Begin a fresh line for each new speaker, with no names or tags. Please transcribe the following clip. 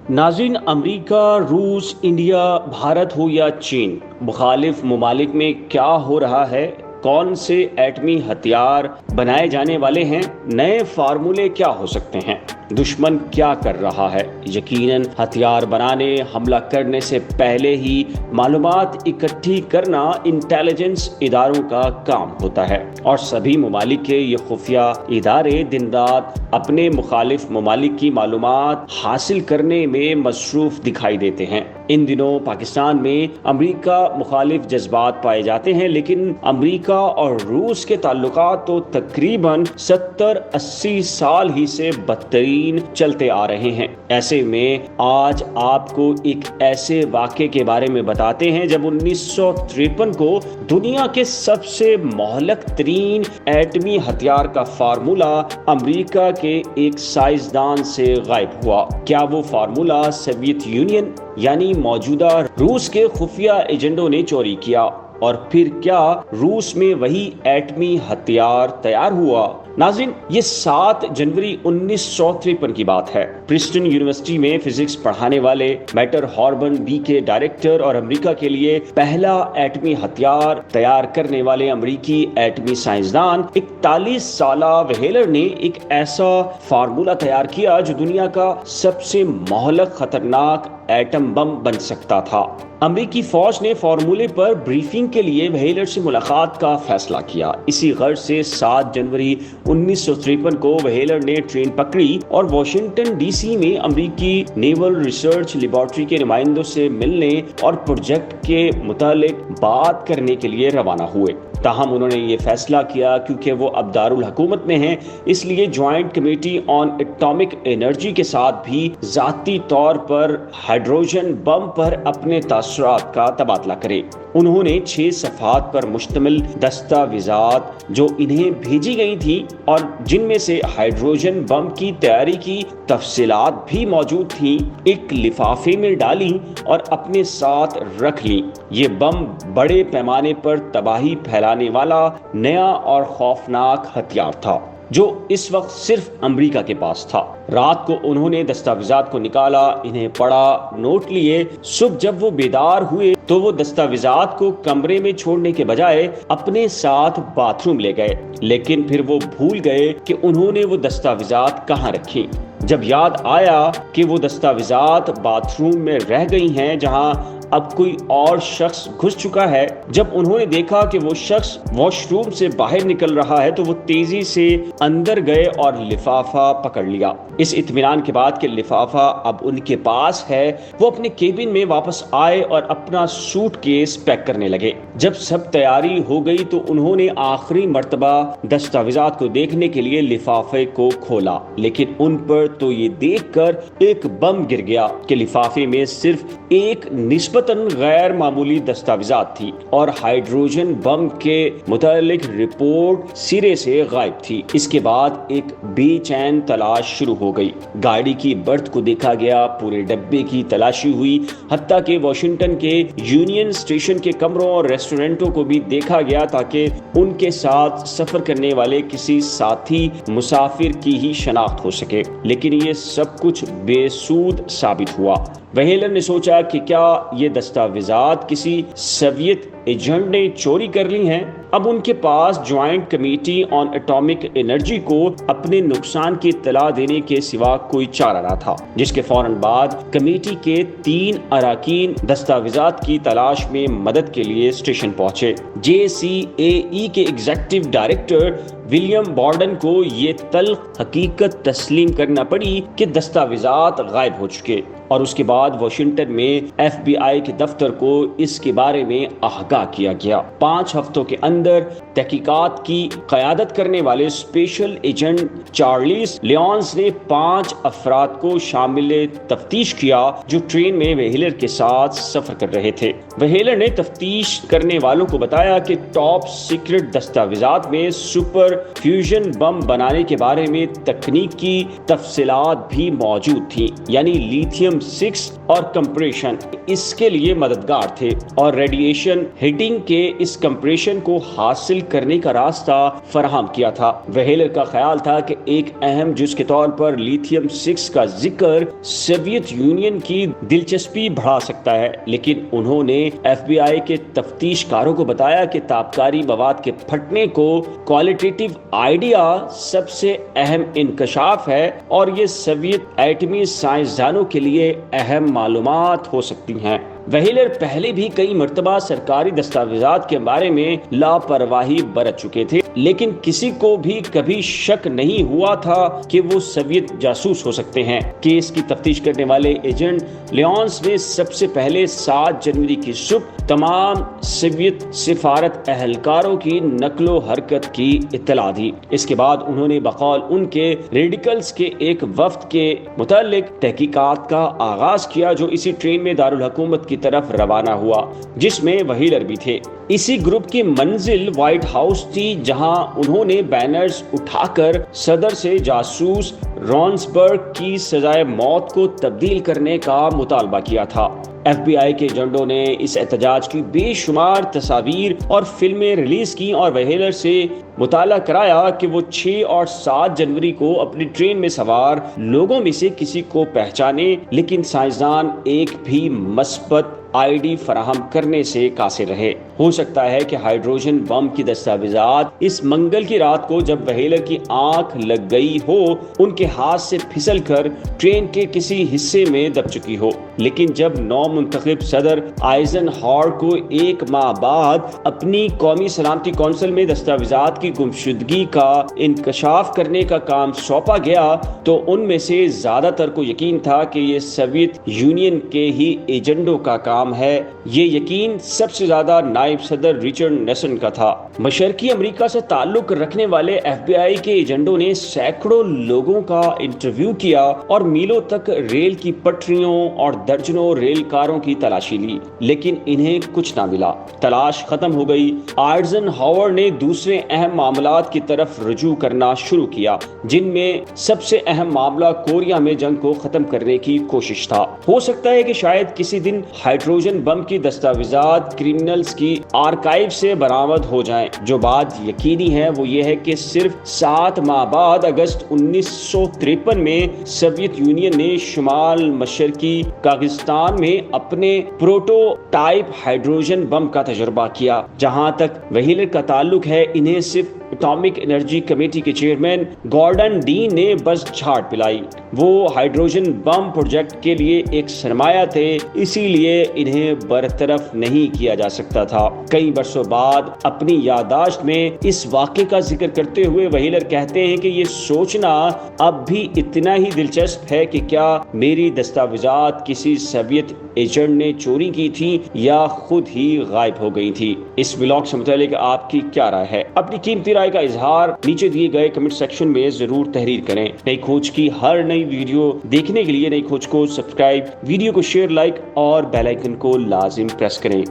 नाज़रीन, अमेरिका, रूस, इंडिया, भारत हो या चीन, मुखालिफ ममालिक में क्या हो रहा है, कौन से एटमी हथियार बनाए जाने वाले हैं, नए फार्मूले क्या हो सकते हैं, दुश्मन क्या कर रहा है। यकीनन हथियार बनाने, हमला करने से पहले ही मालूमात इकट्ठी करना इंटेलिजेंस इदारों का काम होता है और सभी ममालिक के ये खुफिया इदारे दिन रात अपने मुखालिफ ममालिक की मालूमात हासिल करने में मसरूफ दिखाई देते हैं। इन दिनों पाकिस्तान में अमेरिका मुखालिफ जज्बात पाए जाते हैं, लेकिन अमेरिका और रूस के ताल्लुकात तो तकरीबन 70-80 साल ही से बदतरीन चलते आ रहे हैं। ऐसे में आज आपको एक ऐसे वाक़े के बारे में बताते हैं जब 1953 को दुनिया के सबसे मोहलक तरीन एटमी हथियार का फार्मूला अमेरिका के एक साइंसदान से गायब हुआ। क्या वो फार्मूला सोवियत यूनियन यानी मौजूदा रूस के खुफिया एजेंडों ने चोरी किया, और फिर क्या रूस में वही एटमी हथियार तैयार हुआ? नाज़रीन, ये 7 जनवरी 1953 की बात है। प्रिंसटन यूनिवर्सिटी में फिजिक्स पढ़ाने वाले मैटर हॉर्बन बी के डायरेक्टर और अमेरिका के लिए पहला एटमी हथियार तैयार करने वाले अमेरिकी एटमी साइंसदान 41 साला वेहेलर ने एक ऐसा फार्मूला तैयार किया जो दुनिया का सबसे मोहलक खतरनाक एटम बम बन सकता था। अमेरिकी फौज ने फार्मूले पर ब्रीफिंग के लिए वेहेलर से मुलाकात का फैसला किया। इसी गर्ज से 7 जनवरी 1953 को वेहेलर ने ट्रेन पकड़ी और वॉशिंगटन डीसी में अमेरिकी नेवल रिसर्च लेबोरेटरी के नुमाइंदों से मिलने और प्रोजेक्ट के मुतालिक बात करने के लिए रवाना हुए। ताहम उन्होंने ये फैसला किया क्योंकि वो अब दारुल हुकूमत में हैं, इसलिए joint committee on atomic energy के साथ भी जाती तौर पर हाइड्रोजन बम पर अपने तासुरात का तबादला करे। उन्होंने 6 सफ़हात पर मुश्तमिल दस्तावेज़ात जो इन्हें भेजी गई थी और जिनमें से हाइड्रोजन बम की तैयारी की तफसीलात भी मौजूद थी, एक लिफाफे में डाली और अपने साथ रख ली। ये बम बड़े पैमाने पर तबाही फैलाने वाला नया और खौफनाक हथियार था जो इस वक्त सिर्फ अमेरिका के पास था। रात को उन्होंने दस्तावेज़ात को निकाला, इन्हें पढ़ा, नोट लिए। सुबह जब वो बेदार हुए तो वो दस्तावेज़ात को कमरे में छोड़ने के बजाय अपने साथ बाथरूम ले गए, लेकिन फिर वो भूल गए कि उन्होंने वो दस्तावेज़ात कहाँ रखी। जब याद आया कि वो दस्तावेज़ात बाथरूम में रह गई हैं जहां अब कोई और शख्स घुस चुका है, जब उन्होंने देखा कि वो शख्स वॉशरूम से बाहर निकल रहा है तो वो तेजी से अंदर गए और लिफाफा पकड़ लिया। इस इत्मीनान के बाद कि लिफाफा अब उनके पास है, वो अपने केबिन में वापस आए और अपना सूटकेस पैक करने लगे। जब सब तैयारी हो गई तो उन्होंने आखिरी मर्तबा दस्तावेज़ात को देखने के लिए लिफाफे को खोला, लेकिन उन पर तो ये देखकर एक बम गिर गया कि लिफाफे में सिर्फ एक निस्बतन गैर मामूली दस्तावेज़ात थी और हाइड्रोजन बम के मुतालिक रिपोर्ट सिरे से गायब थी। इसके बाद एक बेचैन तलाश शुरू हो गई। गाड़ी की बर्थ को देखा गया, पूरे डब्बे की तलाशी हुई, हत्ता के वॉशिंगटन के यूनियन स्टेशन के कमरों और रेस्टोरेंटों को भी देखा गया ताकि उनके साथ सफर करने वाले किसी साथी मुसाफिर की ही शनाख्त हो सके, लेकिन ये सब कुछ बेसूद साबित हुआ। वेहेलर ने सोचा कि क्या ये दस्तावेज़ात किसी सोवियत एजेंट ने चोरी कर ली हैं। अब उनके पास joint committee on atomic energy को अपने नुकसान की इत्तला देने के सिवा कोई चारा न था, जिसके फौरन बाद कमेटी के 3 अरकान दस्तावेज़ात की तलाश में मदद के लिए स्टेशन पहुंचे। JCAE के एग्जीक्यूटिव डायरेक्टर विलियम बॉर्डन को ये तल्ख हकीकत तस्लीम करना पड़ी कि दस्तावेज़ात गायब हो चुके, और उसके बाद वाशिंगटन में FBI के दफ्तर को इसके बारे में आगाह किया गया। 5 हफ्तों के अंदर तहकीकात की क़यादत करने वाले स्पेशल एजेंट चार्ल्स लियोन्स ने 5 अफराद को शामिल तफ्तीश किया जो ट्रेन में वेहेलर के साथ सफर कर रहे थे। वेहेलर ने तफ्तीश करने वालों को बताया कि टॉप सीक्रेट दस्तावेज़ात में सुपर پر फ्यूजन बम बनाने के बारे में तकनीक की तफसीलात भी मौजूद थी, यानी लिथियम 6 और कंप्रेशन इसके लिए मददगार थे और रेडिएशन हीटिंग के इस कंप्रेशन को हासिल करने का रास्ता फराहम किया था। वेहेलर का ख्याल था कि एक अहम जुज के तौर पर लिथियम 6 का जिक्र सोवियत यूनियन की दिलचस्पी बढ़ा सकता है, लेकिन उन्होंने FBI के तफ्तीशकारों को बताया कि ताबकारी मवाद के फटने को क्वालिटेटिव आइडिया सबसे अहम इंकशाफ है और ये सोवियत एटमी साइंसदानों के लिए अहम मालूमात हो सकती हैं। वेहेलर पहले भी कई मर्तबा सरकारी दस्तावेजात के बारे में लापरवाही बरत चुके थे, लेकिन किसी को भी कभी शक नहीं हुआ था कि वो सोवियत जासूस हो सकते हैं। केस की तफ्तीश करने वाले एजेंट लियोन्स ने सबसे पहले 7 जनवरी की सुबह तमाम सोवियत सिफारत अहलकारों की नकलो हरकत की इत्तला दी। इसके बाद उन्होंने बकौल उनके रेडिकल्स के एक वफ्द के मुतालिक तहकीकात का आगाज किया, जो इसी ट्रेन में दारुल हुकूमत की तरफ रवाना हुआ, जिसमें वेहेलर भी थे। इसी ग्रुप की मंजिल व्हाइट हाउस थी, जहां उन्होंने बैनर्स उठाकर सदर से जासूस रॉन्सबर्ग की सजाए मौत को तब्दील करने का मुतालबा किया था। FBI के एजेंटों ने इस एहतजाज की बेशुमार तस्वीर और फिल्में रिलीज की और वेहेलर से मुताला कराया कि वो 6 और 7 जनवरी को अपनी ट्रेन में सवार लोगों में से किसी को पहचाने, लेकिन साइंसदान एक भी मस्बत ID फराहम करने से कासिर रहे। हो सकता है कि हाइड्रोजन बम की दस्तावेजात इस मंगल की रात को जब वेहेलर की आंख लग गई हो, उनके हाथ से फिसलकर ट्रेन के किसी हिस्से में दब चुकी हो। लेकिन जब नौमुंतखब सदर आइजनहॉवर को 1 माह बाद अपनी कौमी सलामती कौंसिल में दस्तावेजात की गुमशुदगी का इंकशाफ करने का काम सौंपा गया, तो उनमें से ज्यादातर को यकीन था कि ये सोवियत यूनियन के ही एजेंडों का काम है। ये यकीन सबसे ज्यादा नायब सदर रिचर्ड निक्सन का था। मशरकी अमेरिका से ताल्लुक रखने वाले FBI के एजेंडों ने सैकड़ों लोगों का इंटरव्यू किया और मीलों तक रेल की पटरियों और दर्जनों रेल कारों की तलाशी ली, लेकिन इन्हें कुछ ना मिला। तलाश खत्म हो गई। आइजनहॉवर ने दूसरे अहम मामलात की तरफ रुजू करना शुरू किया, जिनमें सबसे अहम मामला कोरिया में जंग को खत्म करने की कोशिश था। हो सकता है कि शायद किसी दिन हाइड्रोजन बम की दस्तावेजात क्रिमिनल्स की आर्काइव से बरामद हो जाएं। जो बात यकीनी है वो ये है कि सिर्फ 7 माह बाद अगस्त 1953 में सोवियत यूनियन ने शुमाल मशरकी कागिस्तान में अपने प्रोटोटाइप हाइड्रोजन बम का तजुर्बा किया। जहां तक वेहेलर का ताल्लुक है, इन्हें सिर्फ एटॉमिक एनर्जी कमेटी के चेयरमैन गॉर्डन डीन ने बस झाड़ पिलाई। वो हाइड्रोजन बम प्रोजेक्ट के लिए एक सरमाया थे, इसीलिए इन्हें बरतरफ नहीं किया जा सकता था। कई बरसों बाद अपनी याददाश्त में इस वाक़े का जिक्र करते हुए वेहेलर कहते हैं कि ये सोचना अब भी इतना ही दिलचस्प है कि क्या मेरी दस्तावेजात किसी सोवियत एजेंट ने चोरी की थी या खुद ही गायब हो गई थी। इस व्लॉग से मुतालिक आपकी क्या राय है? अपनी कीमती राय का इजहार नीचे दिए गए कमेंट सेक्शन में जरूर तहरीर करें। नई खोज की हर नई वीडियो देखने के लिए नई खोज को सब्सक्राइब, वीडियो को शेयर, लाइक और बेल आइकन को लाजिम प्रेस करें।